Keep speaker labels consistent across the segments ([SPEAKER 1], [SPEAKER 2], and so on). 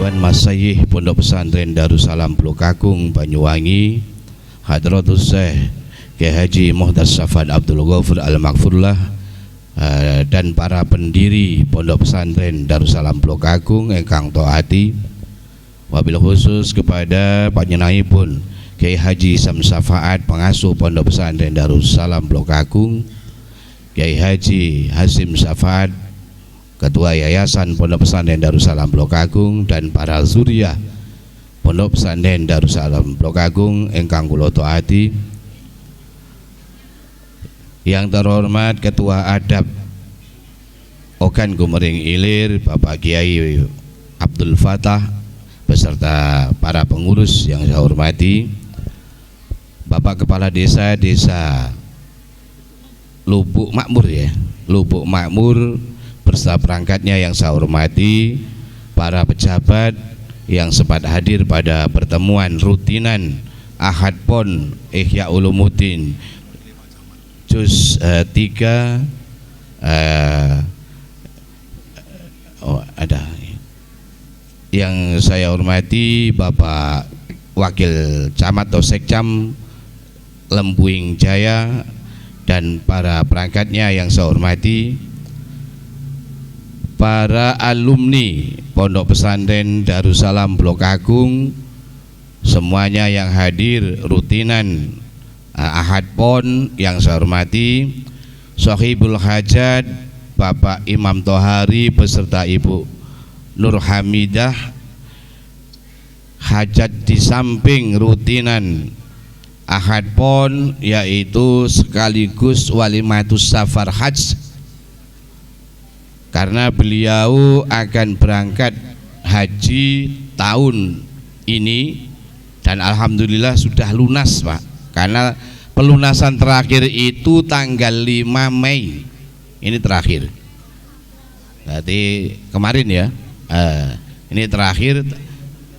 [SPEAKER 1] Tuan Masyayikh Pondok Pesantren Darussalam Pulau Kakung Banyuwangi, Hadratus Syekh Kiai Haji Muhdar Syafad Abdul Ghafur Al-Maghfurlah, dan para pendiri Pondok Pesantren Darussalam Pulau Kakung ingkang taati, wabil khusus kepada panjenenganipun Kiai Haji Sam Syafaat pengasuh Pondok Pesantren Darussalam Pulau Kakung, Kiai Haji Hasim Syafaat Ketua Yayasan Pondok Pesantren Darussalam Pulau Kakung, dan para zuriyah Pondok Pesantren Darussalam Pulau Kakung ingkang kula taati. Yang terhormat Ketua Adab Ogan Gumering Ilir Bapak Kiai Abdul Fatah beserta para pengurus yang saya hormati, Bapak Kepala Desa Lubuk Makmur Lubuk Makmur beserta perangkatnya yang saya hormati, para pejabat yang sempat hadir pada pertemuan rutinan Ahad Pon Ihya Ulumuddin Juz 3, ada yang saya hormati Bapak Wakil Camat atau Sekcam Lembuing Jaya dan para perangkatnya yang saya hormati, para alumni Pondok Pesantren Darussalam Pulau Kakung semuanya yang hadir rutinan Ahad Pon yang saya hormati, Sohibul Hajat Bapak Imam Tohari beserta Ibu Nur Hamidah, hajat di samping rutinan Ahad Pon yaitu sekaligus walimatus safar haj, karena beliau akan berangkat haji tahun ini dan alhamdulillah sudah lunas Pak, karena pelunasan terakhir itu tanggal 5 Mei ini terakhir, berarti kemarin ya, ini terakhir.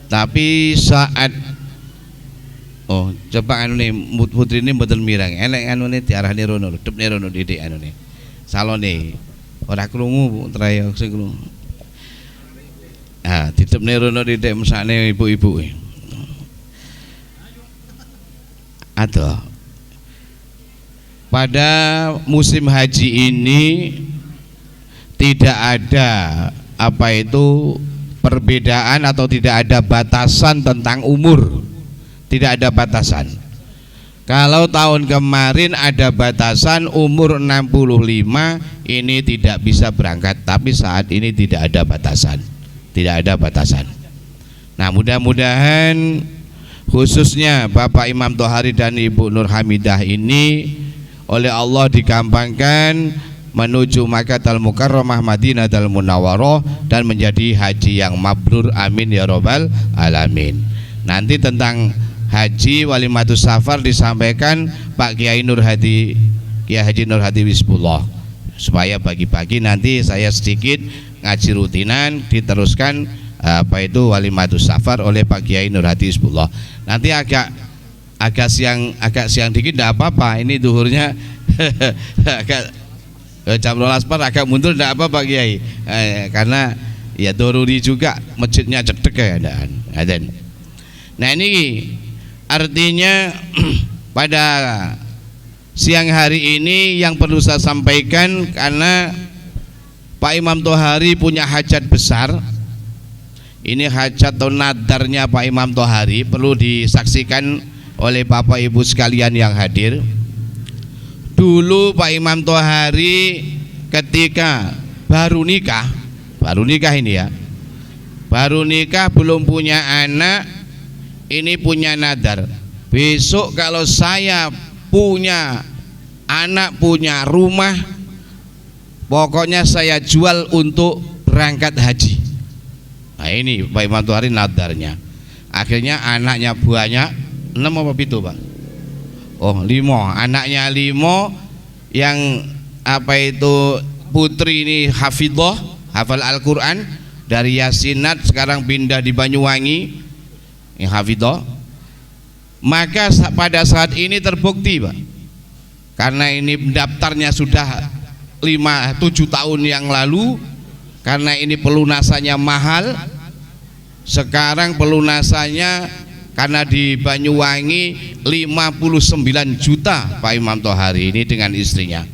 [SPEAKER 1] Tapi saat coba anu nih putri ini mboten mirang elek anu nih diarahne rono depne rono didik anu nih salone ora krungu trayo sing krungu didepne rono didik mesakne ibu-ibu atau pada musim haji ini tidak ada perbedaan atau tidak ada batasan tentang umur, tidak ada batasan. Kalau tahun kemarin ada batasan umur 65 ini tidak bisa berangkat, tapi saat ini tidak ada batasan, tidak ada batasan. Nah mudah-mudahan khususnya Bapak Imam Tohari dan Ibu Nur Hamidah ini oleh Allah digampangkan menuju Makkahul Mukarramah Madinatul Munawwarah dan menjadi haji yang mabrur, amin ya robbal alamin. Nanti tentang haji walimatus safar disampaikan Pak Kiai Haji Nur Hadi Wisbullah, supaya pagi-pagi nanti saya sedikit ngaji rutinan diteruskan walimatus safar oleh Pak Kiai Nur Hadi Wisbullah. Nanti agak siang dikit tidak apa-apa, ini duhurnya agak jam 12 agak mundur tidak apa Pak Kiai, karena ya doruri juga masjidnya cedek ya ada. Nah ini artinya pada siang hari ini yang perlu saya sampaikan, karena Pak Imam Tohari punya hajat besar. Ini hajat atau nadarnya Pak Imam Tohari perlu disaksikan oleh Bapak Ibu sekalian yang hadir. Dulu Pak Imam Tohari ketika baru nikah ini ya, baru nikah belum punya anak, ini punya nadar, besok kalau saya punya anak, punya rumah, pokoknya saya jual untuk berangkat haji. Nah ini Pak Imam Tohari nadarnya. Akhirnya anaknya banyak, 6 apa itu Pak? 5, anaknya 5, yang putri ini hafidhah, hafal Al-Quran dari Yasinat, sekarang pindah di Banyuwangi, ini hafidhah. Maka pada saat ini terbukti Pak, karena ini daftarnya sudah 5-7 tahun yang lalu, karena ini pelunasannya mahal, Sekarang pelunasannya karena di Banyuwangi 59 juta Pak Imam Tohari ini dengan istrinya.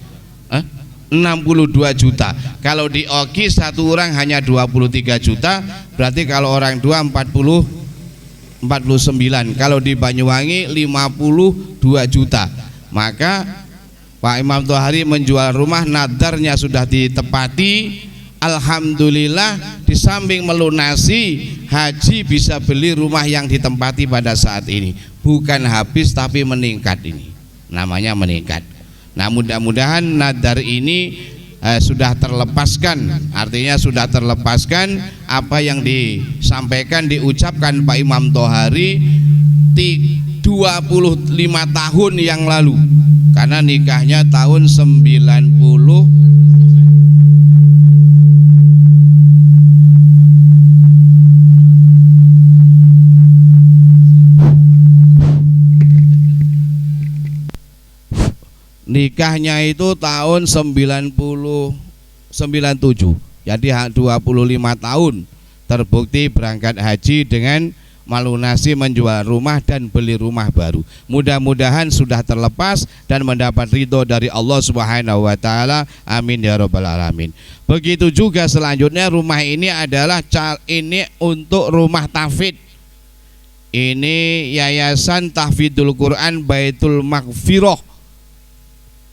[SPEAKER 1] 62 juta. Kalau di Oki satu orang hanya 23 juta, berarti kalau orang dua 49. Kalau di Banyuwangi 52 juta. Maka Pak Imam Tohari menjual rumah, nadarnya sudah ditepati. Alhamdulillah, di samping melunasi haji bisa beli rumah yang ditempati pada saat ini. Bukan habis tapi meningkat, ini namanya meningkat. Nah, mudah-mudahan nadar ini sudah terlepaskan, artinya sudah terlepaskan apa yang disampaikan, diucapkan Pak Imam Tohari 25 tahun yang lalu, karena nikahnya tahun 90. Nikahnya itu tahun 97. Jadi 25 tahun terbukti berangkat haji dengan melunasi menjual rumah dan beli rumah baru. Mudah-mudahan sudah terlepas dan mendapat ridho dari Allah Subhanahu wa taala. Amin ya rabbal alamin. Begitu juga selanjutnya, rumah ini adalah ini untuk rumah tahfidz. Ini Yayasan Tahfidzul Quran Baitul Maghfirah.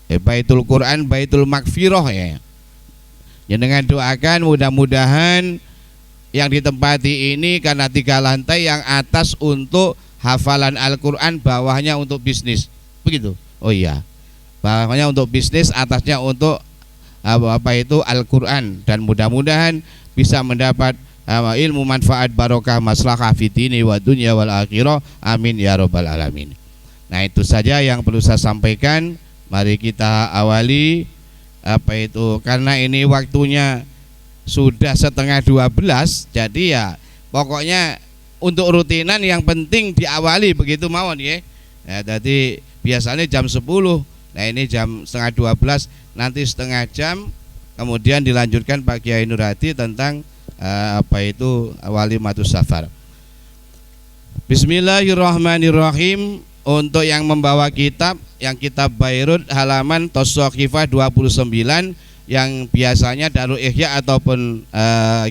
[SPEAKER 1] Baitul Quran Baitul Maghfirah ya. Dengan doakan mudah-mudahan yang ditempati ini karena 3 lantai, yang atas untuk hafalan Al-Quran, bawahnya untuk bisnis. Begitu. Oh iya. Bawahnya untuk bisnis, atasnya untuk Al-Quran, dan mudah-mudahan bisa mendapat ilmu manfaat barokah maslahah fitini wa dunya wal akhirah. Amin ya rabbal alamin. Nah, itu saja yang perlu saya sampaikan. Mari kita awali karena ini waktunya sudah setengah 12, jadi ya pokoknya untuk rutinan yang penting diawali begitu mawon ya. Jadi biasanya jam 10, nah ini jam setengah 12, nanti setengah jam kemudian dilanjutkan Pak Kiai Nur Hadi tentang Walimatus Safar. Bismillahirrahmanirrahim. Untuk yang membawa kitab, yang kitab Bayrut halaman Tosokifah 29, yang biasanya Darul Ihya ataupun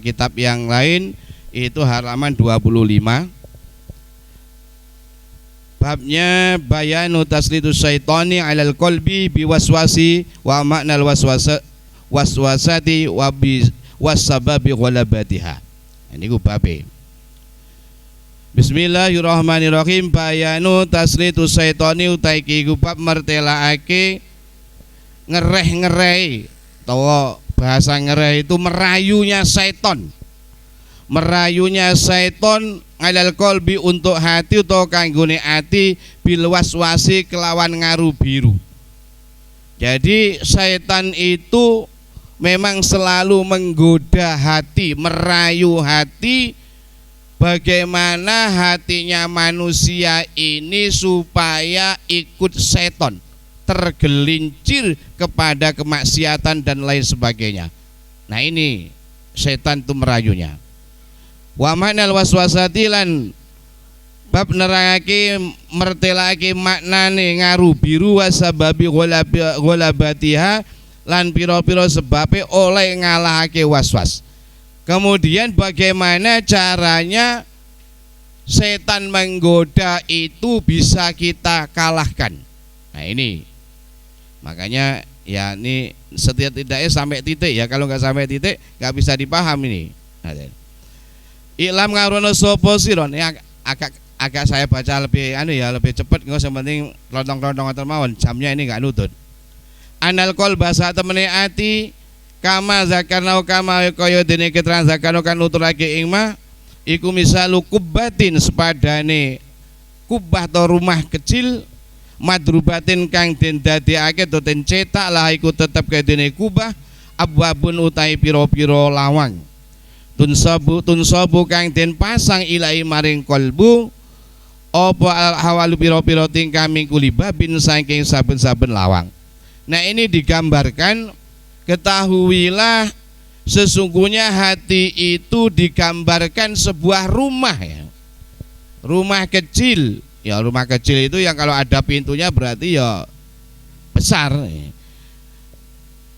[SPEAKER 1] kitab yang lain itu halaman 25. Babnya bayanu taslitus syaitani alal qalbi biwaswasi wa ma'nal waswasati wa wasababi ghalabatiha. Ini ku babe. Bismillahirrahmanirrahim. Bayanu taslitus syaitani utai ki bab mertelaake ngereh-ngereh, atau bahasa ngereh itu merayunya seton. Merayunya seton alal qalbi untuk hati atau kanggone hati bil waswasi kelawan ngaru biru. Jadi setan itu memang selalu menggoda hati, merayu hati. Bagaimana hatinya manusia ini supaya ikut seton, tergelincir kepada kemaksiatan dan lain sebagainya. Nah, ini setan itu merayunya. Wa ma'nal waswasati lan bab nerangake mertelake maknane ngaru biru wasababi ghalabatiha lan pira-pira sebabe oleh ngalahake waswas. Kemudian bagaimana caranya setan menggoda itu bisa kita kalahkan. Nah, ini makanya ya ini setidak-tidaknya sampai titik ya, kalau nggak sampai titik nggak bisa dipaham ini. Nah, Ilam ngarono sopo siron ya, agak saya baca lebih lebih cepat, nggak sepenting lontong-lontong atau mawon, jamnya ini nggak nutut. Anal kol bahasa temene ati kama zakarna kama kaya dene keterangan zakarna kan nuturake ing mah iku misalu kubbatin sepadane kubah atau rumah kecil madrubatin kang den dadekake to den cetak lah iku tetep kedene kubah abwabun utai pira-pira lawang tunsabu kang den pasang ilahi maring kolbu apa hawalu pira-pira tingkah mingkuli babin saking saben-saben lawang. Nah, ini digambarkan, ketahuilah sesungguhnya hati itu digambarkan sebuah rumah ya. Rumah kecil. Ya rumah kecil itu yang kalau ada pintunya berarti ya besar.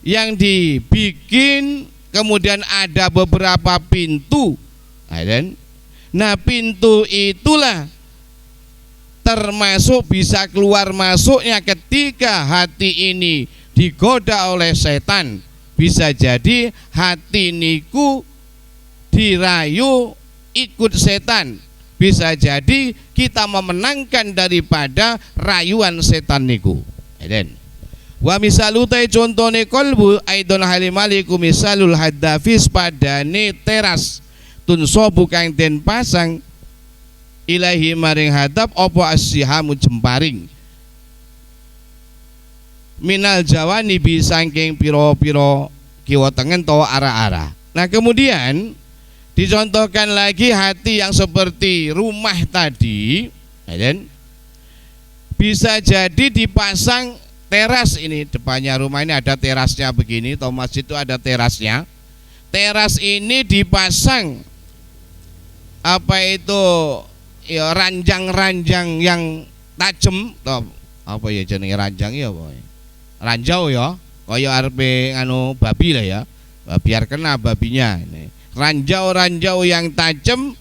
[SPEAKER 1] Yang dibikin kemudian ada beberapa pintu. Nah, pintu itulah termasuk bisa keluar masuknya ketika hati ini digoda oleh setan. Bisa jadi hati niku dirayu ikut setan. Bisa jadi kita memenangkan daripada rayuan setan niku. Wa misalu ta contone kolbu aidon halimaliku misalul haddafis padane teras tunsobu kang den pasang ilahi maring hadap opo asyihamu jemparing minal jawani bisangking piro-piro kiwa tengen to arah-arah. Nah kemudian dicontohkan lagi hati yang seperti rumah tadi, bisa jadi dipasang teras. Ini depannya rumah ini ada terasnya begini, atau masjid itu ada terasnya. Teras ini dipasang apa itu ya ranjang-ranjang yang tajam, atau apa ya jenenge ranjang ya apa? Ranjau ya, kaya arepe anu babi lah ya, biar kena babinya. Ini ranjau-ranjau yang tajam,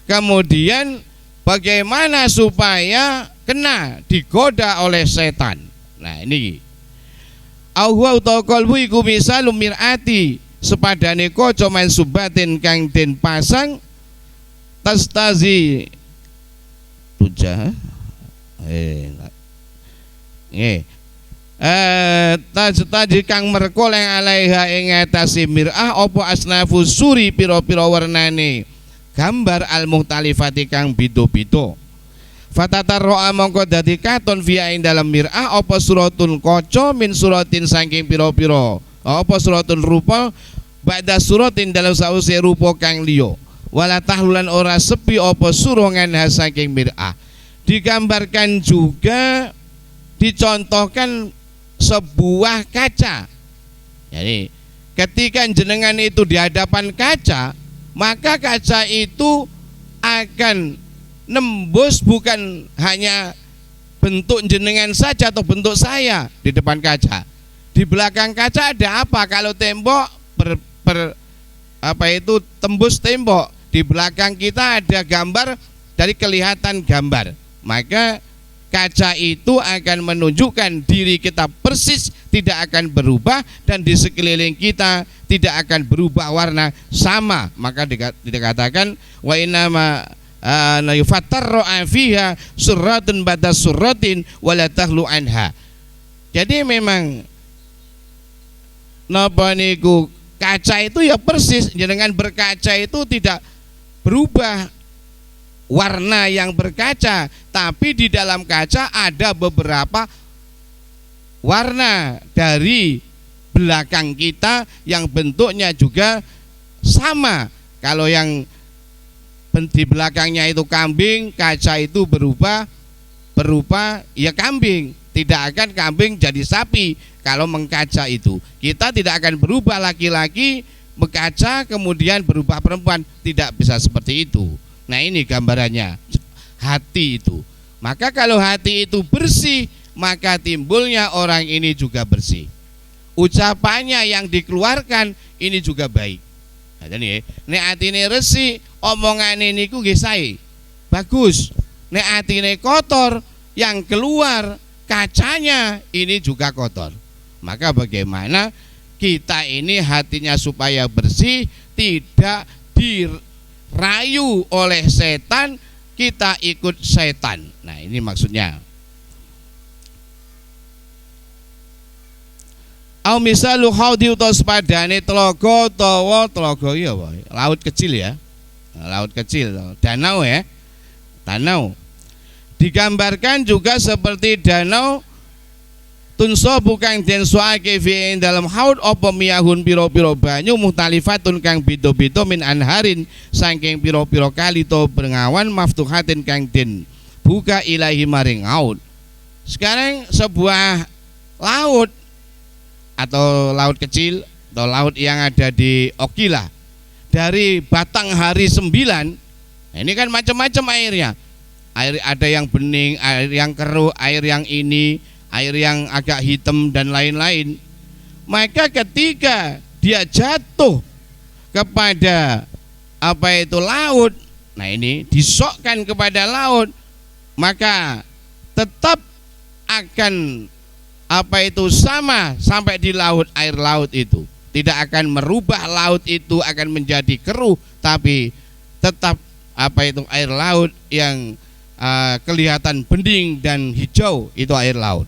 [SPEAKER 1] kemudian bagaimana supaya kena digoda oleh setan. Nah ini auwa utawa qalbu iku misalum mirati sepadane kaca mansubatin kang den pasang tastazi tujah taji kang merkoleng alaiha ing atase mir'ah apa asnafu suri pira-pira warnane gambar al muhtalifati kang beda-beda. Fatatarro'a mongko dadi katon via ing dalam mir'ah apa suratun kaca min suratin saking pira-pira apa suratun rupa ba'da suratin dalam sause rupa kang liya wala tahlulan ora sepi apa surongan saking mir'ah. Digambarkan juga dicontohkan sebuah kaca. Jadi ketika jenengan itu di hadapan kaca, maka kaca itu akan nembus bukan hanya bentuk jenengan saja atau bentuk saya di depan kaca. Di belakang kaca ada apa? Kalau tembok apa itu tembus tembok, di belakang kita ada gambar, dari kelihatan gambar, maka kaca itu akan menunjukkan diri kita persis, tidak akan berubah, dan di sekeliling kita tidak akan berubah warna sama. Maka dikatakan wa innama la yufattarru fiha surratun ba'da surratin wala tahlu anha. Jadi memang napa niku kaca itu ya persis, dengan berkaca itu tidak berubah warna yang berkaca, tapi di dalam kaca ada beberapa warna dari belakang kita yang bentuknya juga sama. Kalau yang di belakangnya itu kambing, kaca itu berupa ya kambing. Tidak akan kambing jadi sapi kalau mengkaca itu. Kita tidak akan berubah laki-laki berkaca kemudian berubah perempuan, tidak bisa seperti itu. Nah ini gambarannya hati itu. Maka kalau hati itu bersih, maka timbulnya orang ini juga bersih. Ucapannya yang dikeluarkan ini juga baik. Nah, nek atine resik, omongane niku nggih sae. Bagus. Nek atine kotor, yang keluar kacanya ini juga kotor. Maka bagaimana kita ini hatinya supaya bersih, tidak dirayu oleh setan, kita ikut setan. Nah ini maksudnya. Au misalu haudi utos padane telaga utawa telaga iya wae. Laut kecil ya. Laut kecil, danau ya. Danau. Digambarkan juga seperti danau tunso bukan den suake fi dalam haud apa miyahun piro-piro banyu muhtalifatun kang beda-beda min anharin saking piro-piro kali to bengawan maftuhatin kang den buka ilahi maring haud. Sekarang sebuah laut atau laut kecil atau laut yang ada di Okila, dari batang hari 9, ini kan macam-macam airnya. Air ada yang bening, air yang keruh, air yang ini, air yang agak hitam dan lain-lain. Maka ketika dia jatuh kepada laut, nah ini disokkan kepada laut, maka tetap akan sama sampai di laut. Air laut itu tidak akan merubah laut itu akan menjadi keruh, tapi tetap air laut yang kelihatan bening dan hijau, itu air laut.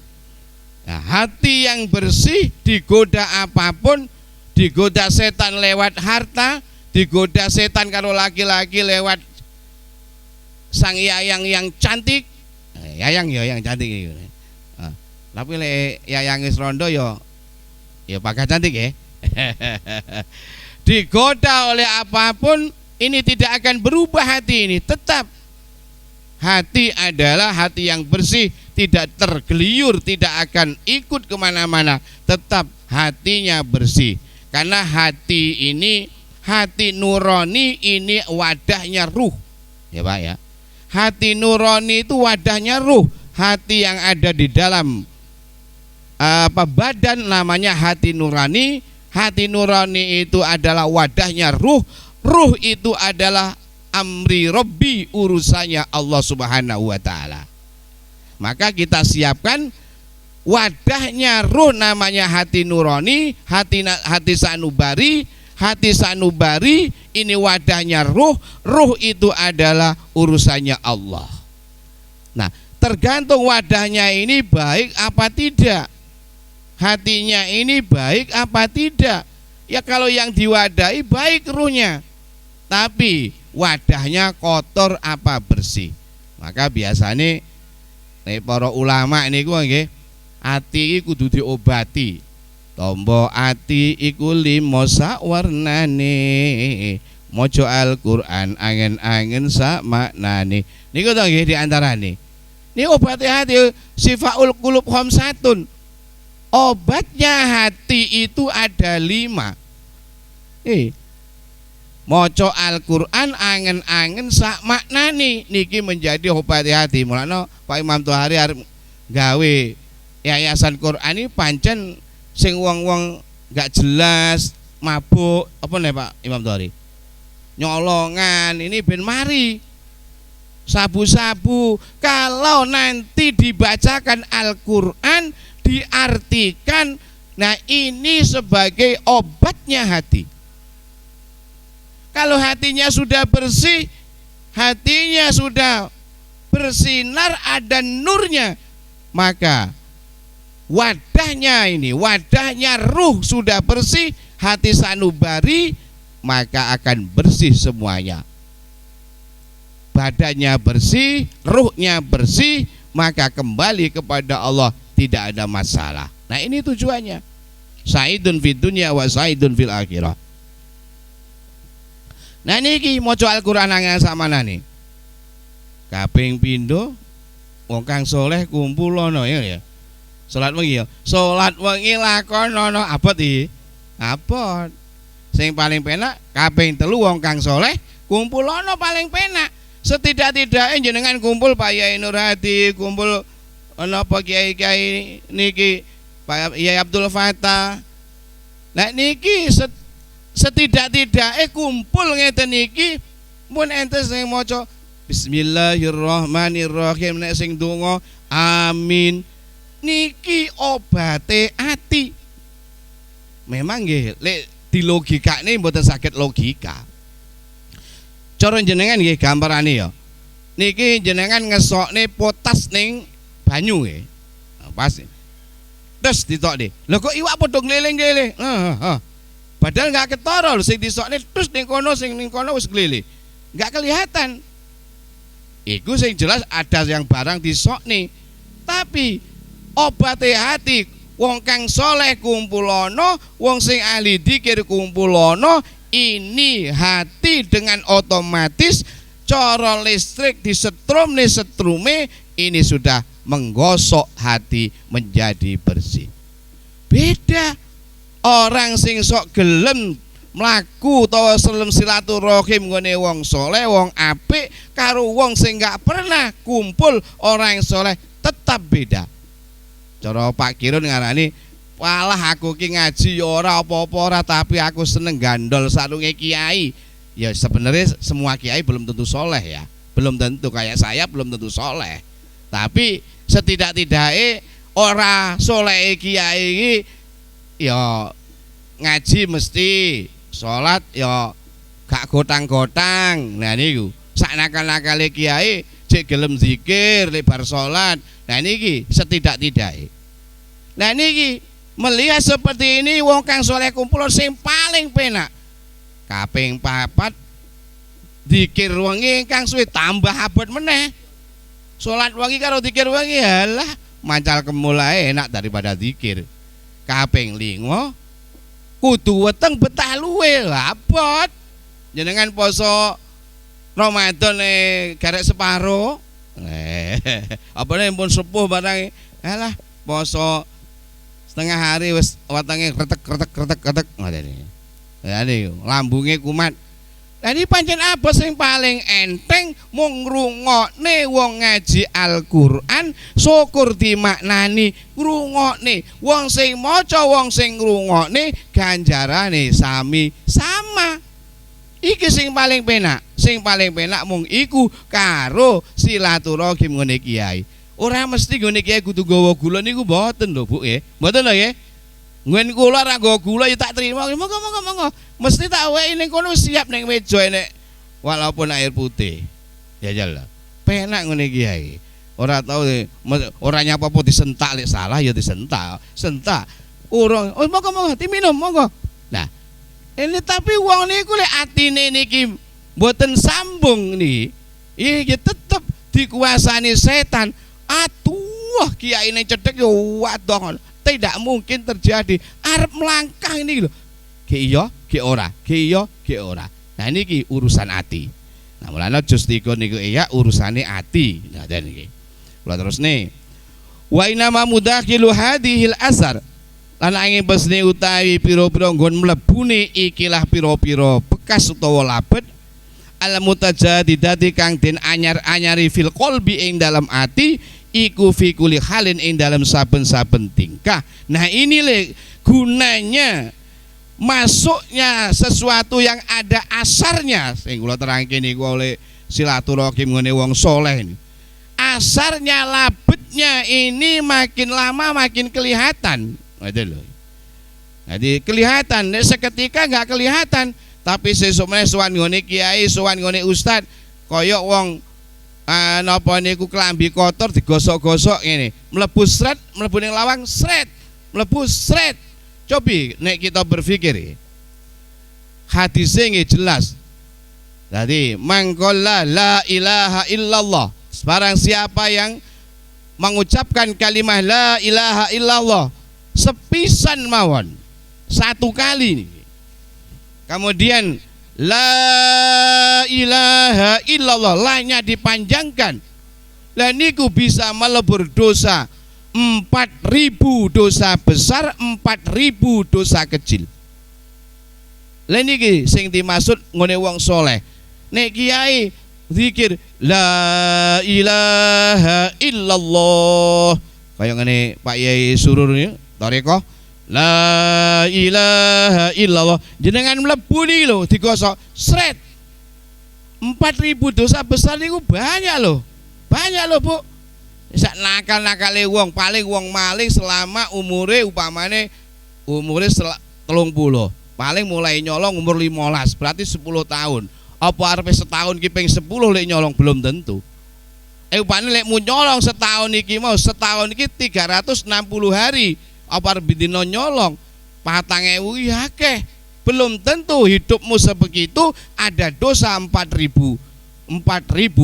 [SPEAKER 1] Nah, hati yang bersih digoda apapun, digoda setan lewat harta, digoda setan kalau laki-laki lewat sang yayang yang cantik, yayang ya yang cantik gitu. Tapi yayang wis rondo ya pakai cantik ya. Digoda oleh apapun, ini tidak akan berubah hati ini, tetap hati adalah hati yang bersih, tidak tergeliur, tidak akan ikut kemana-mana, tetap hatinya bersih. Karena hati ini, hati nurani ini wadahnya ruh, ya Pak ya. Hati nurani itu wadahnya ruh, hati yang ada di dalam badan namanya hati nurani. Hati nurani itu adalah wadahnya ruh, ruh itu adalah amri Rabbi, urusannya Allah Subhanahu wa taala. Maka kita siapkan wadahnya ruh namanya hati nurani, hati sanubari. Hati sanubari ini wadahnya ruh, ruh itu adalah urusannya Allah. Nah, tergantung wadahnya ini baik apa tidak, hatinya ini baik apa tidak. Ya kalau yang diwadahi baik ruhnya, tapi wadahnya kotor apa bersih. Maka biasanya para ulama niku nggih, ati iki kudu diobati. Tombo ati iku 5 sak warnane, maca Al-Qur'an angen-angen sak maknane. Niku to nggih diantarane. Ini obati hati, Sifaul Qulub khamsatun. Obatnya hati itu ada 5. Maca Al-Qur'an angen-angen sak maknane, niki menjadi obat hati. Mulane Pak Imam Thohari arep gawe yayasan Qur'an ini pancen sing wong-wong gak jelas, mabuk, apa nih Pak Imam Thohari, nyolongan, ini ben mari sabu-sabu. Kalau nanti dibacakan Al-Qur'an, diartikan, nah ini sebagai obatnya hati. Kalau hatinya sudah bersih, hatinya sudah bersinar, ada nurnya, maka wadahnya ini, wadahnya ruh sudah bersih, hati sanubari, maka akan bersih semuanya. Badannya bersih, ruhnya bersih, maka kembali kepada Allah, tidak ada masalah. Nah ini tujuannya. Sa'idun fid dunya wa sa'idun fil akhirah. Nah niki maca Al-Qur'an angen samana nih. Kaping pindho wong kang soleh kumpulono ya. Salat wengi ya. Salat wengi lakonono abot iki. Abot. Sing paling penak kaping 3 wong kang soleh kumpulono paling penak. Setidak-tidaknya jenengan kumpul Pak Yai Nur Hadi, kumpul napa kiai-kiai niki Pak Yai Abdul Fattah. Nah niki setidak-tidaknya kumpul ngeten niki mun ente sing maca Bismillahirrahmanirrahim, nek sing donga amin, niki obate ati. Memang nggih lek dilogikane mboten saged logika. Cara jenengan nggih gambarane ya. Niki jenengan ngesokne potas ning banyu nggih. Pas. Terus ditokne. Lho kok iwak padha ngliling-ngliling. Padahal enggak ketara lho sing disokne terus ning kono, sing ning kono wis ngliling. Enggak kelihatan. Iku sing jelas ada yang barang disokne. Tapi obate hati, wong kang soleh kumpulono, wong sing ahli dzikir kumpulono, ini hati dengan otomatis cara listrik disetrum nih setrume, ini sudah menggosok hati menjadi bersih. Beda orang sing sok gelem mlaku utawa selem silaturahim nggone wong soleh, wong apik karo wong sing gak pernah kumpul orang soleh tetap beda. Cara Pak Kirun ngarani, walah aku ki ngaji ya ora apa-apa ora, tapi aku seneng gandol sarunge kiai. Ya sebenarnya semua kiai belum tentu soleh ya, belum tentu kayak saya belum tentu soleh. Tapi setidak-tidaknya ora soleh kiai iki ya ngaji mesti, sholat ya gak gotang-gotang. Nah niku sak nakal-nakale kiai cek gelem zikir lebar sholat. Nah niki setidak-tidaknya. Nah niki melihat seperti ini wong kang soleh kumpul sing paling penak kaping 4 zikir wengi kang suwe tambah abot meneh. Sholat wengi karo zikir wengi halah mancal kemulai enak daripada zikir. Kaping 5 kudu weteng betah luwe abot. Jenengan poso Ramadan garek separo. Apa nih pun sepuh barang alah poso setengah hari wis watenge kretek ngene. Ya niku lambunge kumat. Lah iki pancen apa sing paling enteng mung ngrungokne wong ngaji Al-Qur'an, syukur dimaknani ngrungokne. Wong sing maca, wong sing ngrungokne ganjarane sami sama. Iki sing paling penak. Sing paling penak mung iku karo silaturahim ngene kiai. Ora mesti ngene kiai kudu gawa gula niku mboten lho Bu nggih. Mboten lho nggih. Nggen kula ra nggawa gula ya tak trima. Monggo. Mesti tak weki ning kono siap ning meja nek walaupun air putih. Ya jal. Penak ngene kiai. Ora tau ora nyapa-apa disentak lek salah ya disentak. Sentak. Urung. Oh monggo diminum monggo. Nah, ini tapi wong niku lek atine niki mboten sambung nih, iki tetep dikuasani setan. Atuh kiai ini cedek yo waduh, tidak mungkin terjadi. Arep melangkah ini lho. Ki iya, ki ora, ki iya, ki ora. Nah niki urusan ati. Nah mulane jus 3 niku iya urusane ati. Nah den iki. Kula terusne. Wa inama mudakhilu hadhil asar. Lan angin besne utawi pira-pira nggon mlebune ikilah pira-pira bekas utawa labet al mutajadidati kang den anyar-anyari fil qalbi ing dalam ati iku fi kulli halin ing dalam saben-saben tingkah. Nah ini le gunanya masuknya sesuatu yang ada asarnya. Sing kula terangke niku oleh silaturahim ngene wong soleh ini. Asarnya labetnya ini makin lama makin kelihatan. Jadi kelihatan, seketika nggak kelihatan, tapi sesuk meneh sowan ngene kiai, sowan ngene ustad, kaya wong napa niku klambi kotor digosok-gosok ngene, mlebu sret, mlebu ning lawang sret, mlebu sret. Cobi nek kita berpikir, hadisnya nggih jelas. Jadi mangkola la ilaha illallah, barang siapa yang mengucapkan kalimat la ilaha illallah sepisan mawon satu kali, kemudian la ilaha illallah lainnya dipanjangkan, dan niku bisa melebur dosa 4.000 dosa besar, 4.000 dosa kecil. Lah niki sing dimaksud ngene wong soleh. Nek kiai zikir la ilaha illallah kaya ngene Pak Yai Surur niku tarekoh la ilaha illallah jenengan mlebu niki lho digosok sret 4.000 dosa besar niku banyak loh Bu. Sak nakal-nakale wong paling wong maling selama umure upamane umure 30 paling mulai nyolong umur 15 berarti 10 tahun. Apa arepe setahun ki ping 10 lek nyolong belum tentu. Upane lek mu nyolong setahun iki mau setahun iki 360 hari. Apa bidino nyolong 4.000 ya akeh. Belum tentu hidupmu sebegitu ada dosa 4.000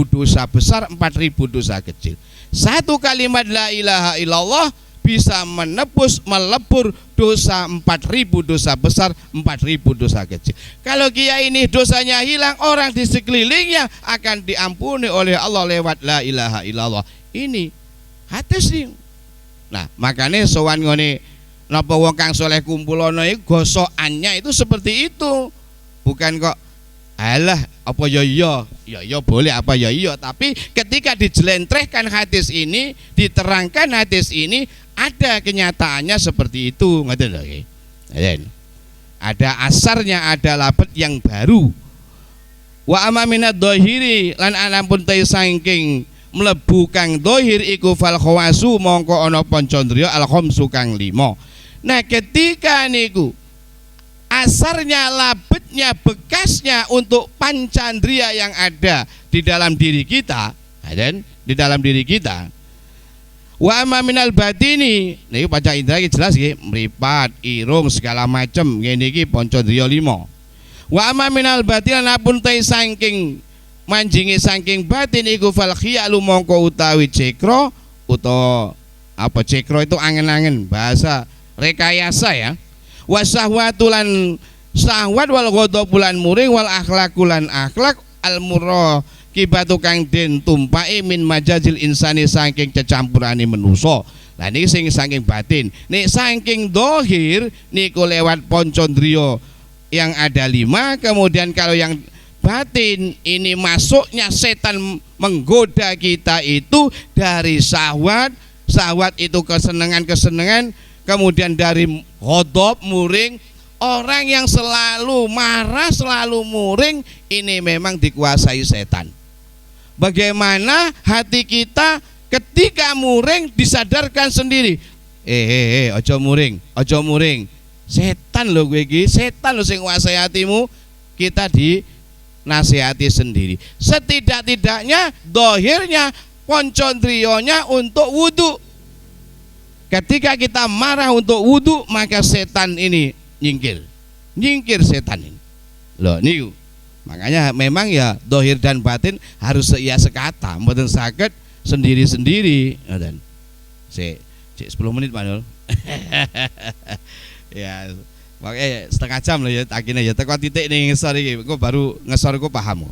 [SPEAKER 1] dosa besar, 4.000 dosa kecil. Satu kalimat la ilaha illallah bisa menebus melebur dosa 4.000 dosa besar, 4.000 dosa kecil. Kalau kiai ini dosanya hilang, orang di sekelilingnya akan diampuni oleh Allah lewat la ilaha illallah. Ini hadis nih. Nah, makanya sowan ngene Napa wong kang soleh kumpulono iku gosokannya itu seperti itu. Bukan kok alah apa ya iya boleh apa ya iya, tapi ketika dijelentrehkan hadis ini, diterangkan hadis ini, ada kenyataannya seperti itu, ngoten lho nggih. Ada asarnya, ada labet yang baru. Wa amma minad dhahiri lan anampun ta saking mlebu kang dhahir iku fal khawasu mongko ana pancandriya al khamsu kang 5. Nah, ketika niku asarnya, labetnya, bekasnya untuk pancandria yang ada di dalam diri kita, dan di dalam diri kita. Wa amma minal batini, niku panca indra iki jelas nggih, mripat, irung segala macam ngene iki pancandria 5. Wa amma minal batin napun ta saking manjingi saking batin iku fal khiyalu mongko utawi cekro, utawa apa cekro itu angen-angen, bahasa rekayasa ya. Wasahwatulan sahwat wal ghadabulan muring wal akhlakulan akhlak al murra kibatu kang den tumpake min majazil insani saking cecampurane manusa. Lah niki sing saking batin. Nek saking dohir niku lewat poncondrio yang ada 5. Kemudian kalau yang batin ini masuknya setan menggoda kita itu dari syahwat. Syahwat itu kesenangan-kesenangan. Kemudian dari ghadab, muring, orang yang selalu marah, selalu muring, ini memang dikuasai setan. Bagaimana hati kita ketika muring disadarkan sendiri. Ojo muring, ojo muring. Setan loh gue iki, setan loh sing nguasai hatimu. Kita dinasihati sendiri. Setidak-tidaknya dohirnya, poncondrionya untuk wudhu. Ketika kita marah untuk wudhu, maka setan ini nyingkir setan ini. Loh niku. Makanya memang ya dohir dan batin harus seia sekata, mboten saged sendiri-sendiri. Ngoten. Sik 10 menit Pak Nul. Ya, makanya setengah jam loh ya takine ya. Teko titik ning ngesor iki, engko baru ngesor ku paham.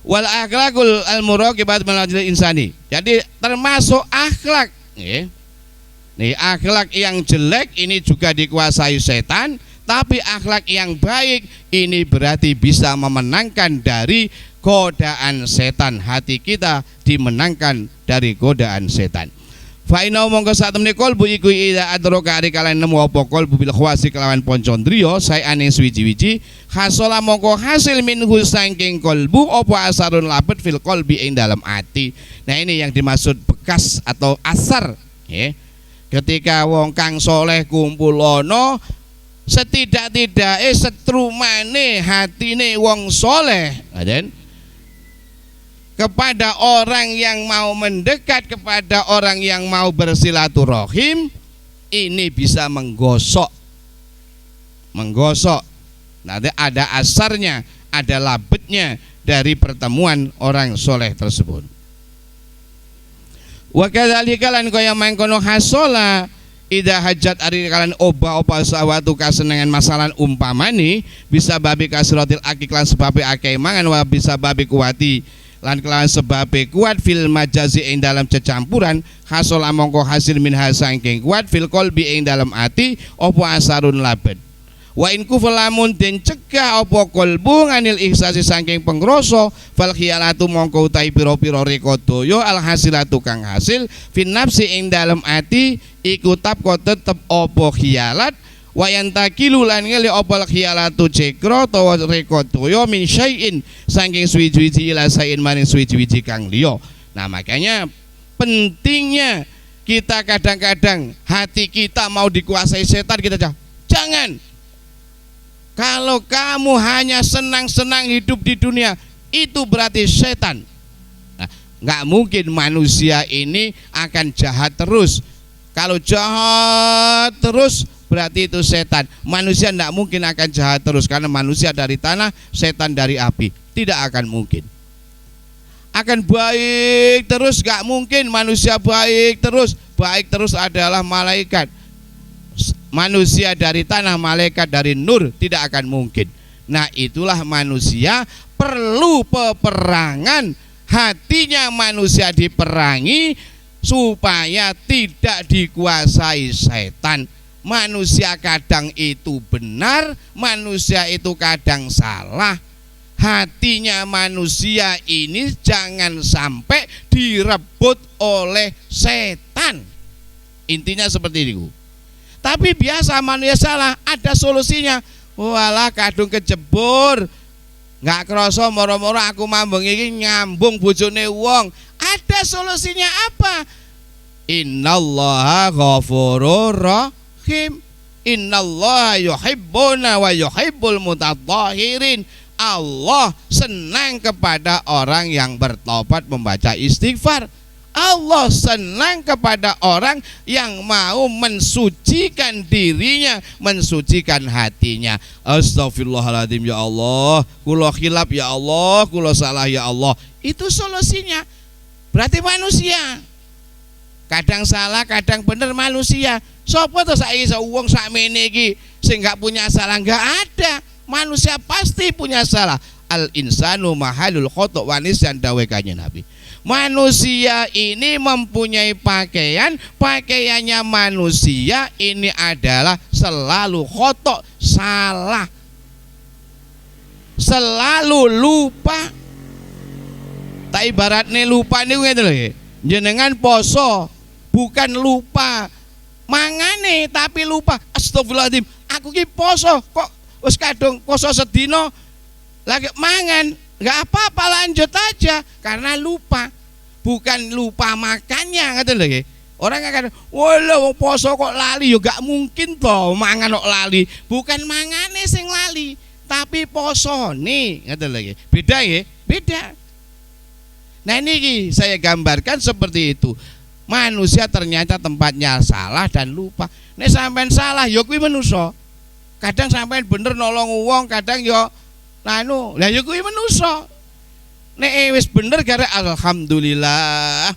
[SPEAKER 1] Wal akhlaqul al muraqibat malajil insani. Jadi termasuk akhlak, nggih. Nih, akhlak yang jelek ini juga dikuasai setan, tapi akhlak yang baik ini berarti bisa memenangkan dari godaan setan. Hati kita dimenangkan dari godaan setan. Fa inna mongko sak temne kalbu iku ida adroka ari kalian nemu apa kalbu bil khawasi kelawan poncondrio saya ane suwiji-wiji hasola mongko hasil minhu saking kalbu apa asarun labet fil qalbi ing dalam ati. Nah, ini yang dimaksud bekas atau asar, nggih. Ketika wong kang soleh kumpulono, setidak-tidake setrumane hatine wong soleh, aden, kepada orang yang mau mendekat, kepada orang yang mau bersilaturahim, ini bisa menggosok. Nanti ada asarnya, ada labetnya dari pertemuan orang soleh tersebut. Wa kadzalika lan kaya mangkono hasola ida hajat ari kalan oba-oba sawatu kasenengan masalan umpamani bisa babi kasratil akiklan sebabe akeh mangan wa bisa babi kuwati lan kelawan sebabe kuat fil majazi ing dalam cecampuran hasola mongko hasil min hasangking kuat fil qalbi ing dalam ati apa asarun labet. Wa in kufalamun den cegah apa kolbu nganil ihsasi saking pengroso fal khiyalatu mongko utai pira-pira rekodaya al hasilatu kang hasil fin nafsi ing dalem ati iku tapko tetep apa khiyalat wa yantakilu lan ngele apa khiyalatu cekro utawa rekodaya min syai'in saking suwi-wiji ila sain maring suwi-wiji kang liya. Nah, makanya pentingnya kita kadang-kadang hati kita mau dikuasai setan, kita jangan. Kalau kamu hanya senang-senang hidup di dunia, itu berarti setan. Nah, nggak mungkin manusia ini akan jahat terus. Kalau jahat terus berarti itu setan. Manusia tidak mungkin akan jahat terus, karena manusia dari tanah, setan dari api. Tidak akan mungkin. Akan baik terus, nggak mungkin manusia baik terus. Baik terus adalah malaikat. Manusia dari tanah, malaikat dari nur, tidak akan mungkin. Nah, itulah manusia perlu peperangan. Hatinya manusia diperangi supaya tidak dikuasai setan. manusia kadang itu benar, manusia itu kadang salah. Hatinya manusia ini jangan sampai direbut oleh setan. Intinya seperti itu. Tapi biasa manusia salah, ada solusinya. Walah kadung kejebur, nggak kerasa moro-moro aku mambeng iki nyambung bojone wong. Ada solusinya apa? Innallaha ghafurur rahim. Innallaha yuhibbuna wa yuhibbul mutatahhirin. Allah senang kepada orang yang bertobat membaca istighfar. Allah senang kepada orang yang mau mensucikan dirinya, mensucikan hatinya. Astagfirullahaladzim ya Allah, kula khilaf ya Allah, kula salah ya Allah. Itu solusinya. Berarti manusia kadang salah, kadang bener manusia. Sopo to saiki wong sakmene iki sing gak punya salah? Enggak ada. Manusia pasti punya salah. Al insanu mahalul khata' wa nisyan dawe kanjeng Nabi. Manusia ini mempunyai pakaian, pakaiannya manusia ini adalah selalu khata', salah, selalu lupa. Tak ibaratnya lupa niku ngene lho. Jenengan poso bukan lupa mangane tapi lupa. Astagfirullahaladzim, aku ki poso kok wis kadung poso sedina lagi mangan, nggak apa-apa lanjut aja karena lupa. Bukan lupa makannya, ngerti lho. Orang akan, wala wong poso kok lali, yo gak mungkin toh mangan kok lali. Bukan mangane sing lali, tapi posone, ngerti lho. Beda ya, beda. Nah ini saya gambarkan seperti itu. Manusia ternyata tempatnya salah dan lupa. Nek sampean salah, yo kuwi manusa. Kadang sampean bener nolong wong, kadang yo lanu, lah yo kuwi manusa. Nek wis bener gara alhamdulillah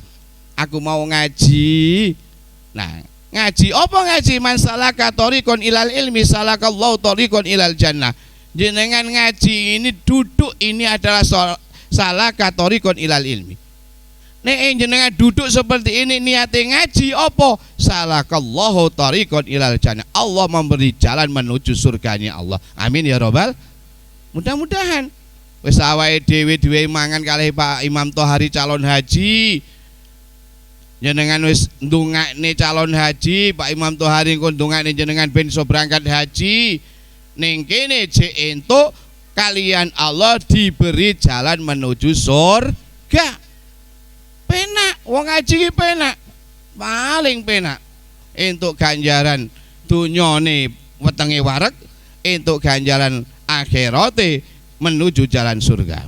[SPEAKER 1] aku mau ngaji. Nah, ngaji apa ngaji? Man salaka thariqan ilal ilmi salakallahu thariqan ilal jannah. Jenengan ngaji ini duduk ini adalah salaka thariqan ilal ilmi. Nek jenengan duduk seperti ini niate ngaji apa? Salakallahu thariqan ilal jannah. Allah memberi jalan menuju surganya Allah. Amin ya robbal. Mudah-mudahan wis awake dhewe mangan kalih Pak Imam Tohari calon haji. Jenengan wis ndongakne calon haji, Pak Imam Tohari engko ndongakne jenengan ben iso berangkat haji. Ning kene jek entuk kalian Allah diberi jalan menuju surga. Penak, wong ngaji ki penak. Paling penak. Entuk ganjaran dunyane wetenge wareg, entuk ganjaran akhirate menuju jalan surga.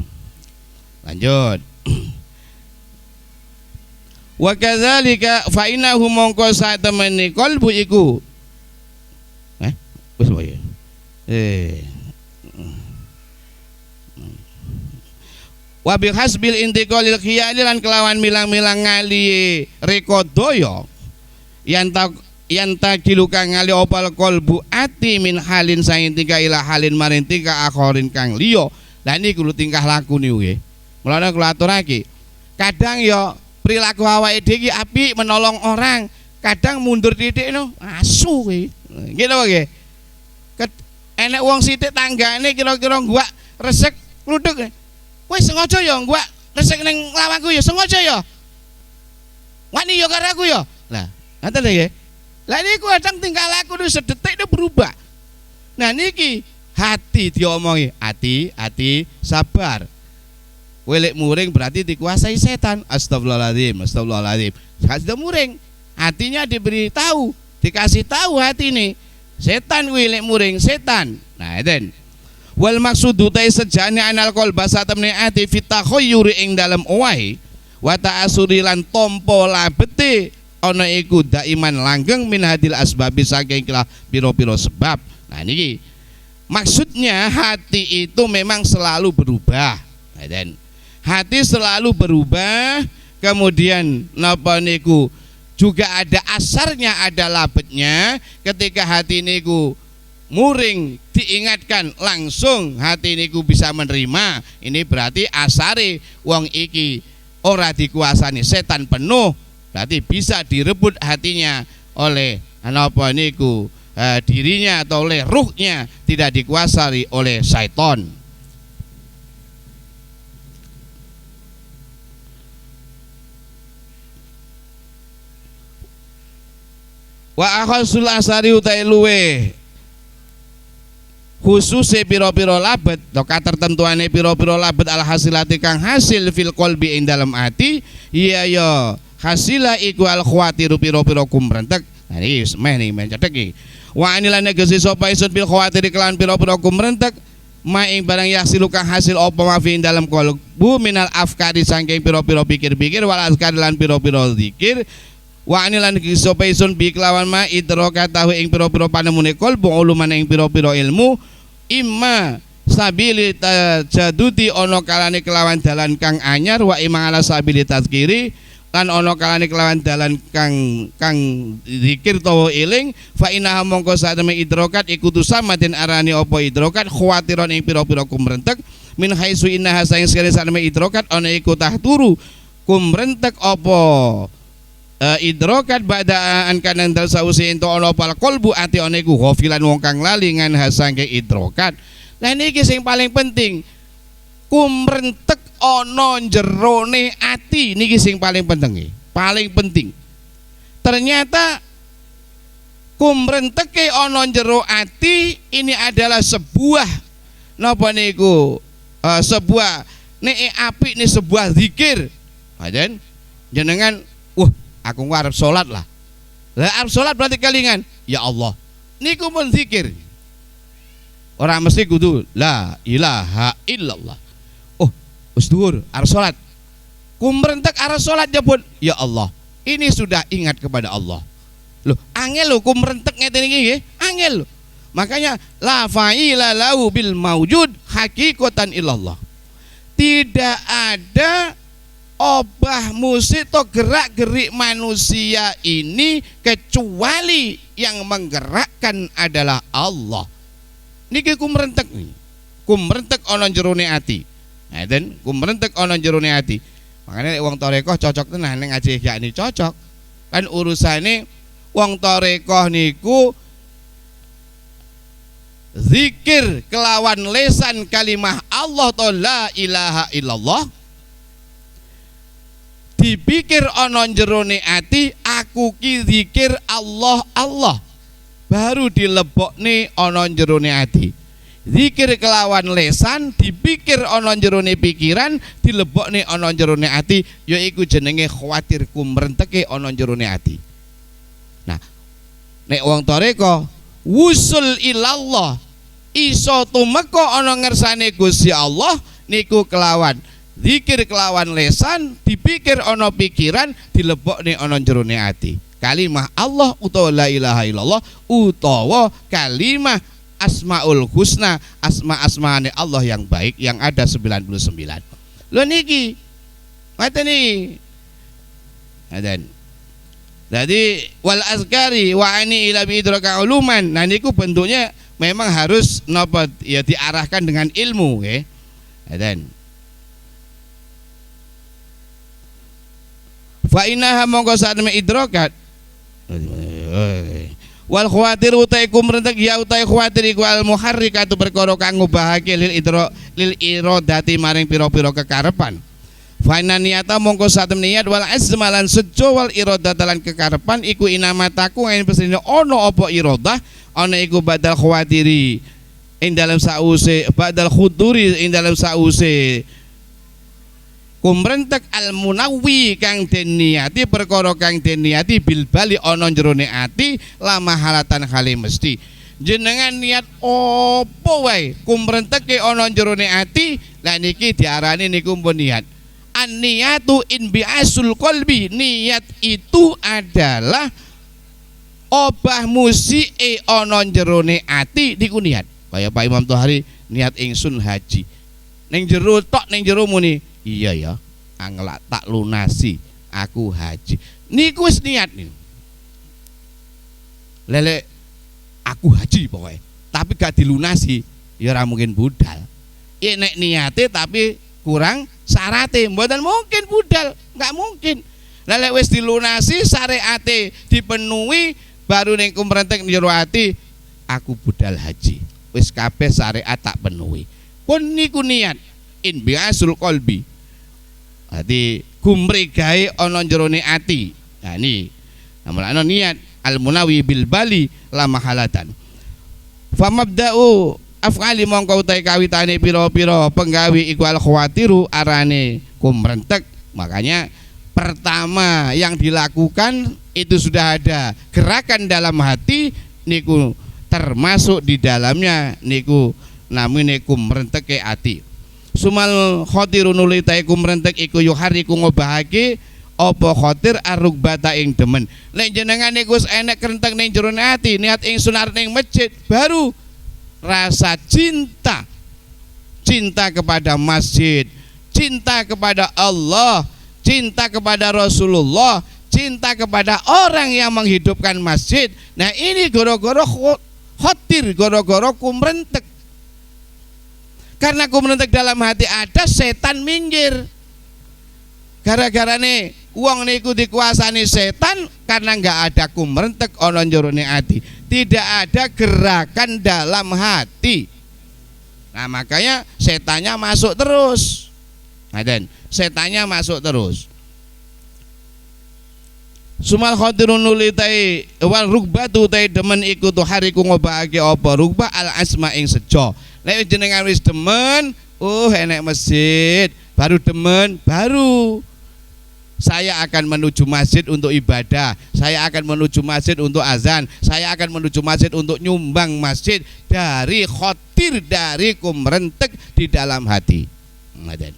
[SPEAKER 1] Lanjut. Wa kadzalika fa innahu mongko satemene kalbu iku. Wis wae. Wa bi hasbil intiqalil khiyali lan kelawan milang-milang ngali rekodaya yang tak diluka ngali opal kolbu ati min halin saing tingkah ila halin maring tingkah akhorin kang liya. Lah niku lho tingkah laku niku nggih. Mulane kula aturake. Kadang ya perilaku awake dhewe iki apik menolong orang, kadang mundur titik no asu kuwi. Nggih napa nggih? Enek wong sithik tanggane kira-kira gua resek kluduk. Wis sengaja ya gua resek ning lawanku ya sengaja ya. Wani ya karo aku ya. Lah, ngoten lho nggih. Lah niku kadang tingkah laku itu sedetik itu berubah. Nah niki hati diomongi, hati sabar. Welek muring berarti dikuasai setan. Astagfirullahaladzim, astagfirullahaladzim. Sudah muring, hatinya diberi tahu, dikasih tahu hati ini. Setan welek muring setan. Nah itu. Wal maksudu tai sejane anal qalba satemene ati fitakhayyuri ing dalem owahe wa ta'asuri lan tampa labete ana iku daiman langgeng min hadil asbabi saking pira-pira sebab. Nah niki maksudnya hati itu memang selalu berubah. Dan hati selalu berubah, kemudian napa niku juga ada asarnya, ada labetnya. Ketika hati niku muring diingatkan langsung hati niku bisa menerima. Ini berarti asare wong iki ora dikuasani setan penuh. Berarti bisa direbut hatinya oleh napa niku dirinya atau oleh ruhnya, tidak dikuasai oleh syaitan. Wa akhasul asari utai luwe khususe piro-piro labet to katertentuane piro-piro labet al hasilati kang hasil fil qalbi ing dalem ati iya ya hasila iku al khawatiru piro-piro kumrentek. Nah iki meh ning cetek iki wa anilane gesi sapa isun bil khawatiri kelan piro-piro kumrentek ma ing barang yasilu kang hasil apa ma fi ing dalem qalbu minal afkari saking piro-piro pikir-pikir wal azkar lan piro-piro zikir. Wa anilan sapa isun bi kelawan ma idroka tahu ing pira-pira panemune qalbu uluman ing pira-pira ilmu imma sabili tajaduti ana kalane kelawan dalan kang anyar wa imma ala sabili tazkiri lan ana kalane kelawan dalan kang zikir tawa eling fa inna mongko sademe idrokat iku tusamatin arani apa idrokat khawatiron ing pira-pira kumrentek min haitsu inna hasaing sekali sademe idrokat ana iku tahturu kumrentek apa idrokat badaan kanan dal sausi ento ana pal qalbu ati ana iku ghafilan wong kang lali ngan hasangke idrokat. Lah niki sing paling penting kumrentek ana jerone ati niki sing paling penting. Paling penting. Ternyata kumrenteke ana jero ati ini adalah sebuah napa niku sebuah nek apik ni sebuah zikir. Aden jenengan aku arep salat lah. Lah arep salat berarti kelingan, ya Allah. Niku mun zikir. Ora mesti kudu la ilaha illallah. Oh, wis dhuwur arep salat. Kumrentek arep salat jebul, ya Allah. Ini sudah ingat kepada Allah. Loh, angel lho kumrentek ngeten iki nggih, angel lho. Makanya la fa'ila lahu bil maujud hakikatan illallah. Tidak ada obah musik atau gerak-gerik manusia ini kecuali yang menggerakkan adalah Allah. Niki kumrentek nih. Kumrentek ana jerone ati. Ngeten, kumrentek ana jerone ati. Makanya wong tarekoh cocok tenan ning ngaji yakni cocok. Kan urusane wong tarekoh niku zikir kelawan lesan kalimah Allah ta la ilaha illallah. Dipikir ana jerone ati aku ki zikir Allah Allah baru dilebokne ana jerone ati. Zikir kelawan lesan dipikir ana jerone pikiran dilebokne ana jerone ati yaiku jenenge khawatir kumrenteke ana jerone ati. Nah nek wong toreko wusul ilallah iso tumeka ana ngersane Gusti Allah niku kelawan zikir kelawan lesan dipikir ono pikiran dilebokne ono jerone ati. Kalimah Allah utawa la ilaha illallah utawa kalimah asmaul husna, asma-asmane Allah yang baik yang ada 99. Lho niki ngoten niki. Ngaten. Jadi wal azkari wa ani ila bi idraka uluman. Nah niku bentuknya memang harus napa ya diarahkan dengan ilmu nggih. Ngaten. Fa innaha mongko sademe idrokat wal khawatir utai kumrentek ya utai khawatir iku al muharrikatu perkara kang ngubahake lil iradati maring pira-pira kekarepan. Fa inna niyata mongko sademe niat wal azmalan sejo wal iradat lan kekarepan iku inamataku ing pesine ana apa iradah ana iku badal khawatiri ing dalam sause badal khuduri ing dalam sause kumrentek al munawwi kang den niati perkara kang den niati bil bali ana jerone ati lama halatan kali mesti jenengan niat opo wae kumrenteke ana jerone ati lah niki diarani niku pun niat an niyatu in bi'asul qalbi. Niat itu adalah obah musike ana jerone ati niku niat kaya Pak Imam Tohari niat ingsun haji ning jero tok ning jero muni iya ya, angelak tak lunasi aku haji. Niku wis niat niku. Lele aku haji pokoknya, tapi gak dilunasi, ya ora mungkin budal. Nek niate tapi kurang syarate, mboten mungkin budal, enggak mungkin. Lele wis dilunasi syariate dipenuhi baru ning kumrentek jero ati, aku budal haji. Wis kabeh syariat tak penuhi. Pun niku niat inbiasul qalbi. Dadi gumregahe ana jerone ati. Nah ini namanya niat al-munawi bil bali la mahalatan. Fa mabda'u af'ali mongko utai kawitane pira-pira penggawe iku al khawatiru arane kumrentek. Makanya pertama yang dilakukan itu sudah ada gerakan dalam hati niku termasuk di dalamnya niku namine kumrenteke ati. Sumal khotiru nulitai kumrentek iku yuhariku ngobahake apa khotir arugbata ing demen. Nek jenengan niku enek krentek ning jero ati niat ingsun arep ning masjid baru rasa cinta. Cinta kepada masjid, cinta kepada Allah, cinta kepada Rasulullah, cinta kepada orang yang menghidupkan masjid. Nah ini goro-goro khotir, goro-goro kumrentek. Karena kumrentek dalam hati ada, setan minggir. Gara-gara nih uang niku dikuasani setan karena nggak ada kumrentek ana jerone ati. Tidak ada gerakan dalam hati. Nah makanya setannya masuk terus. Nah, dan setannya masuk terus. Sumal khotirun nulitai wal rugbatu tai demen iku tu hariku ngobahake apa rugba al asma ing sejo. Nek jenengan wis demen, enek masjid, baru demen, baru saya akan menuju masjid untuk ibadah, saya akan menuju masjid untuk azan, saya akan menuju masjid untuk nyumbang masjid dari khotir, dari kumrentek di dalam hati. Ngaten.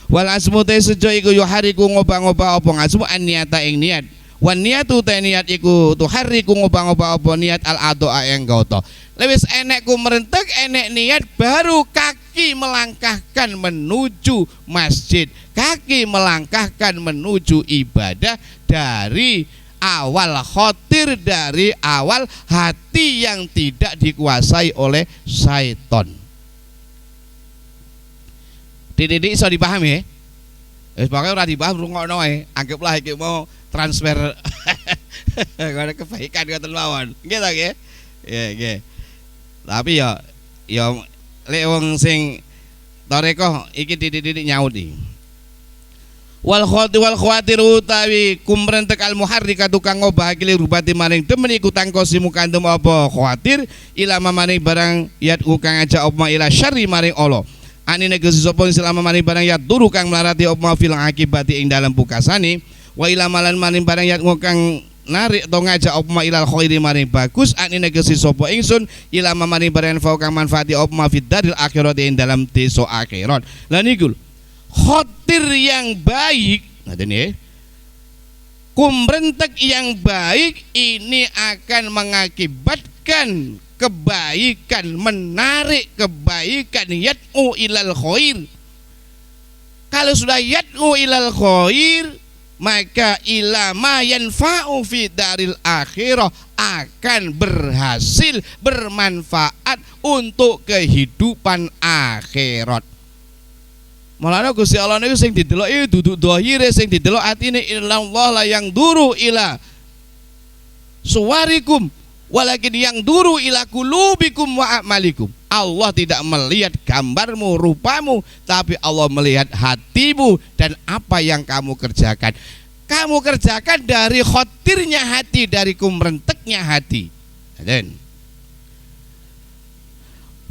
[SPEAKER 1] Wal asmu te sejo iku yo hariku ngobah-ngobah apa ngasmu an niata ing niat. Wan niatu te niat iku tu hariku ngobah-ngobah apa niat al adoa ing goto. Lewis enek kumrentek enek niat baru kaki melangkahkan menuju masjid, kaki melangkahkan menuju ibadah dari awal khotir, dari awal hati yang tidak dikuasai oleh syaiton. Dididik iso dipahami ya? Pokoknya ora dipaham rungokno ae, anggaplah iki mau transfer karena kebaikan ngoten mawon. Nggih ta nggih? Nggih. Tapi ya lek wong sing tarekoh iki dididik nyaudi. Wal khawatir utawi kumrentek al muharrika tukang ngobahake li rubati maring demen iku tangkosi mukandem apa khawatir ila maring barang yat kang aja apa ila syarri maring Allah. Ani negesi sapa selama maring barang yat turu kang melarati apa fil akibati ing dalam pukasane wa ila malan maring barang yat kang narik to ngajak apa ilal khairi maring bagus ani negesi sapa ingsun ila maring barang fau kang manfaati apa fid daril akhirat ing dalam desa akhirat. Lah niku khotir yang baik, ngaten nggih. Kumrentek yang baik ini akan mengakibatkan kebaikan, menarik kebaikan, yad'u ilal khair. Kalau sudah yad'u ilal khair, maka ilama yanfa'u fi daril akhirah akan berhasil, bermanfaat untuk kehidupan akhirat. Mulane Gusti Allah niku sing didelok iki duduk dhahire, sing didelok atine illallah la yang duru ila suwarikum walakin yang duru ila kulubikum wa a'malikum. Allah tidak melihat gambarmu, rupamu, tapi Allah melihat hatimu dan apa yang kamu kerjakan. Kamu kerjakan dari khotirnya hati, dari kumrenteknya hati. Dan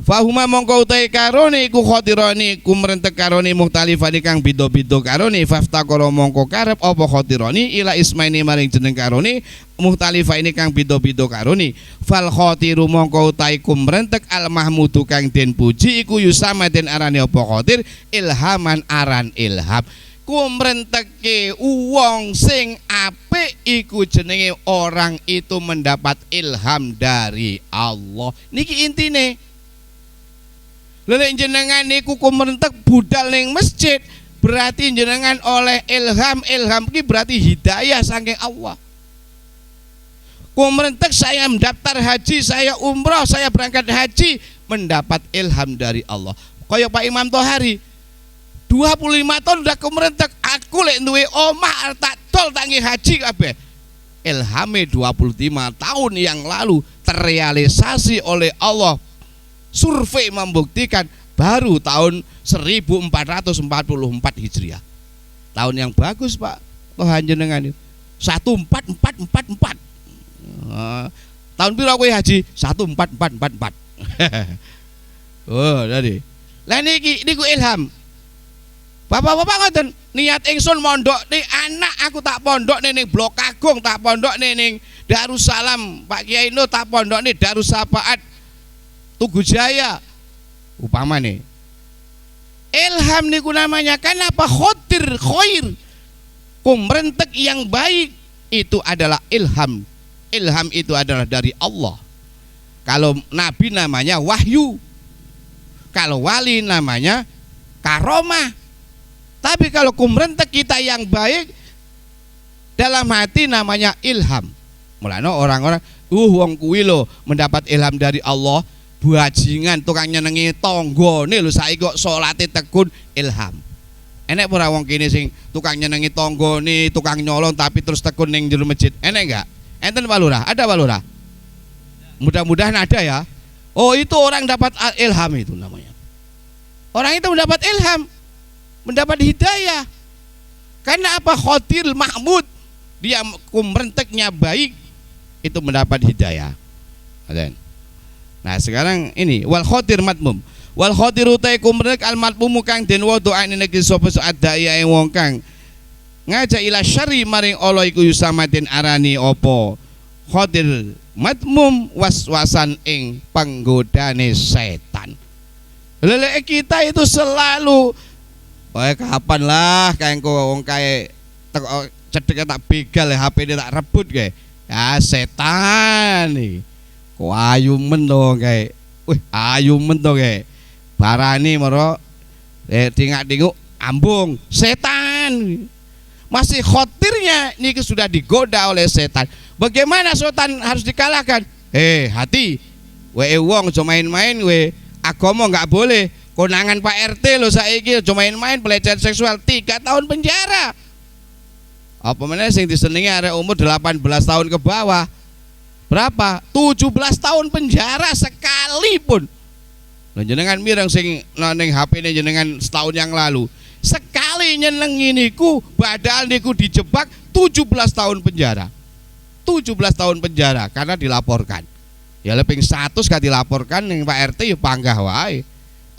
[SPEAKER 1] fahuma mongko utai karone iku khotironi kumrentek karone mukhtalifani kang beda-beda karone faftaqara mongko karep apa khotironi ila ismaini maring jeneng karone mukhtalifa ini kang beda-beda karone fal khotiru mongko utai kumrentek al mahmudu kang den puji iku yusama den arane apa khotir ilhaman aran ilham. Kumrenteke uwong sing apik iku jenenge orang itu mendapat ilham dari Allah. Niki intine. Lelek jenengan niku kumrentek budal ning masjid berarti jenengan oleh ilham ki berarti hidayah saking Allah. Kumrentek saya mendaftar haji, saya umroh, saya berangkat haji mendapat ilham dari Allah. Kaya Pak Imam Tohari 25 tahun udah kumrentek, aku lek duwe omah tak tol tangi haji kabeh. Ilhame 25 tahun yang lalu terrealisasi oleh Allah. Survei membuktikan baru tahun 1444 Hijriah. Tahun yang bagus Pak Tuhan jenengan itu 14444. Tahun piro kowe haji? 14444. Oh, tadi. Lah niku ilham. Bapak-bapak ngoten, niat ingsun mondok ning anak aku tak pondok ning Blok Agung, tak pondok ning Darussalam, Pak Kiai No tak pondok ning Darussafaat Tugu Jaya. Upama nih. Ilham niku namanya kan apa? Khotir, khair. Kumrentek yang baik itu adalah ilham. Ilham itu adalah dari Allah. Kalau nabi namanya wahyu. Kalau wali namanya karomah. Tapi kalau kumrentek kita yang baik dalam hati namanya ilham. Mulane orang-orang wong kuwi lho mendapat ilham dari Allah, bajingan tukang nyenengi tanggane lho saiki kok salate tekun ilham. Enek ora wong kene sing tukang nyenengi tanggane, tukang nyolong tapi terus tekun ning jero masjid? Enek enggak? Enten Pak Lurah? Ada Pak Lurah? Mudah-mudahan ada ya. Oh, itu orang dapat ilham itu namanya. Orang itu mendapat ilham, mendapat hidayah. Karena apa? Khotir Mahmud, dia kumrenteknya baik, itu mendapat hidayah. Nah sekarang ini wal khotir matmum. Wal khotiru ta kumrentek al matmum kang den wa doane negeri sapa adaya wong kang ngajak ila syari maring Allah iku yusamatin arani opo khotir matmum waswasan ing penggodane setan. Lele kita itu selalu kapan lah kayak wong kae cedek tak begal HP ini tak rebut kayak ya setan nih kok ayu men to kayak ayu men to kayak barani moro tingak-tinguk ambung setan. Masih khotirnya ini sudah digoda oleh setan. Bagaimana setan harus dikalahkan? Hati wong cuma main-main agama nggak boleh. Konangan Pak RT lo saiki cuma main-main pelecehan seksual 3 tahun penjara. Apa meneh sing disenengi arek umur 18 tahun ke bawah. Berapa? 17 tahun penjara sekalipun. Lha jenengan mireng sing ning HP-ne jenengan setahun yang lalu. Sekali nyenengi niku badal niku dijebak 17 tahun penjara. 17 tahun penjara karena dilaporkan. Ya lebih 100 gak dilaporkan ning Pak RT ya panggah wae.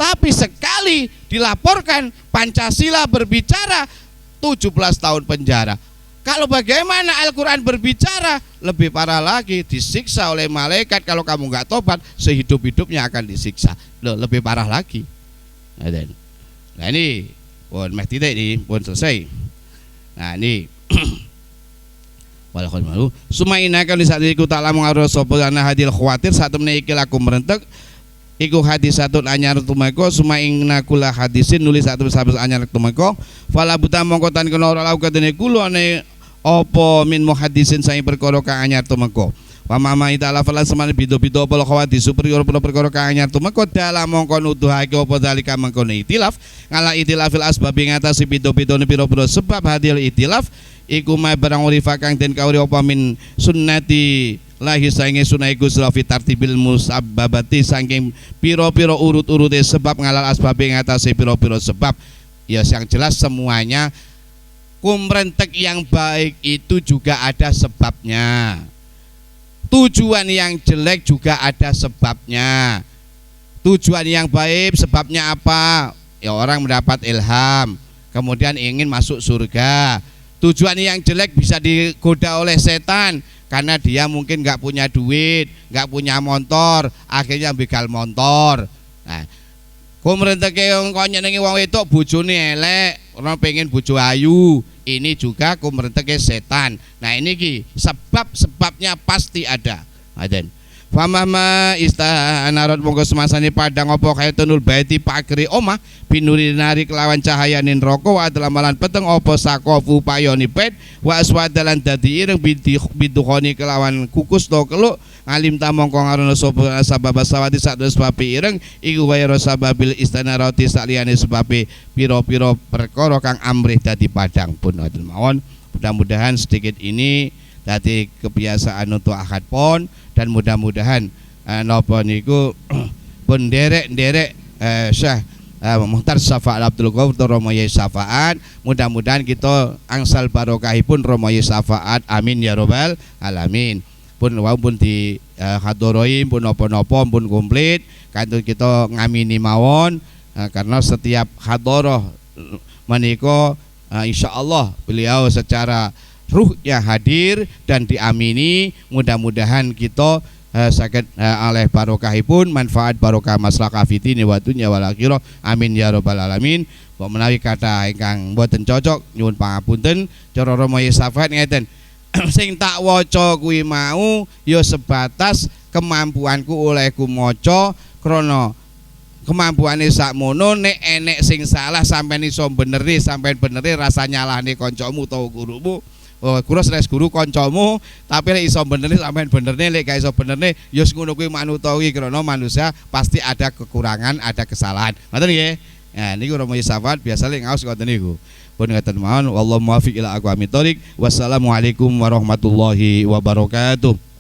[SPEAKER 1] Tapi sekali dilaporkan Pancasila berbicara 17 tahun penjara. Kalau bagaimana Al-Quran berbicara lebih parah lagi, disiksa oleh malaikat. Kalau kamu nggak tobat sehidup-hidupnya akan disiksa. Loh, lebih parah lagi. Nah ini pun meh titik ini pun selesai. Nah ini walaupun malu sumaina kan saat iku tak lamun arep sapa ana hadil khawatir saat menaiki laku merentek iku hadis satu anyar tumeko sumaina kula hadisin nulis satu sabes anyar tumeko fala buta mongko tan kena ora laku kadene kula ne apa min muhaddisin sae perkara kang anyar tumeko wa mama itaala fala semane bido-bido apa khawatir superior perkara kang anyar tumeko dalam mongko nuduhake apa dalika mengkono itilaf ngala itilafil asbab ing atase bido-bidone pira-pira sebab hadil itilaf iku ma barang urifa kang den kawri apa min sunnati lahi sainge sunai Gusti fi tartibil musabbabati saking pira-pira urut-urute sebab ngalal asbab ing atase pira-pira sebab. Ya yang jelas semuanya kumrentek yang baik itu juga ada sebabnya. Tujuan yang jelek juga ada sebabnya. Tujuan yang baik sebabnya apa? Ya orang mendapat ilham, kemudian ingin masuk surga. Tujuan yang jelek bisa digoda oleh setan karena dia mungkin nggak punya duit, nggak punya motor, akhirnya begal motor. Nah, kumrenteke wong nyenengi wong wedok bojone elek, ora pengen bojo ayu. Ini juga kumrenteke setan. Nah, ini ki sebab-sebabnya pasti ada. Aden. Famama istanarat monggo semasane padang apa kaya tunul baiti pakri omah binuri nari kelawan cahayanin roko wa adalah malan peteng apa sakofu payoni pet wa aswadalan dadi ireng bidukhoni kelawan kukus to keluk alim ta mongko ngarono sapa sabab sawati satus papi ireng iku wayro sababil istanarati saliyane sebabe pira-pira perkara kang amrih dadi padang pun mawon. Mudah-mudahan sedikit ini dadi kebiasaan untuk akad pon dan mudah-mudahan napa niku pun derek Syekh Muhtar Syafaat Abdul Ghafur Romo Yai Syafaat, mudah-mudahan kita angsal barokahipun Romo Yai Syafaat, amin ya robbal alamin. Pun walaupun di hadoroin pun nopo-nopo pun komplit kantor kita ngamini mawon, karena setiap hadoroh menika insyaallah beliau secara ruhnya hadir dan diamini. Mudah-mudahan kita sakit oleh barokahipun manfaat barokah maslahah fitini wa dunya wal akhirah, amin ya robbal alamin. Mbok menawi kata ingkang mboten cocok nyuwun pangapunten. Cara Romo Yai Syafaat ngeten, sing tak waca kuwi mau ya sebatas kemampuanku olehku maca, krana kemampuane sakmono. Nek enek sing salah sampeyan iso beneri, sampeyan beneri rasa nyalahne kancamu utawa gurumu. Kula stres guru kancamu, tapi lek iso benerne sampean benerne, lek gak iso benerne ya ngono kuwi manutawi, krana manusia pasti ada kekurangan, ada kesalahan. Ngoten nggih. Nah niku Romo Yai Syafaat biasa lek ngaos ngoten niku. Pun ngaten mawon, wallahu muwaffiq ila aqwamit thoriq. Wassalamualaikum warahmatullahi wabarakatuh.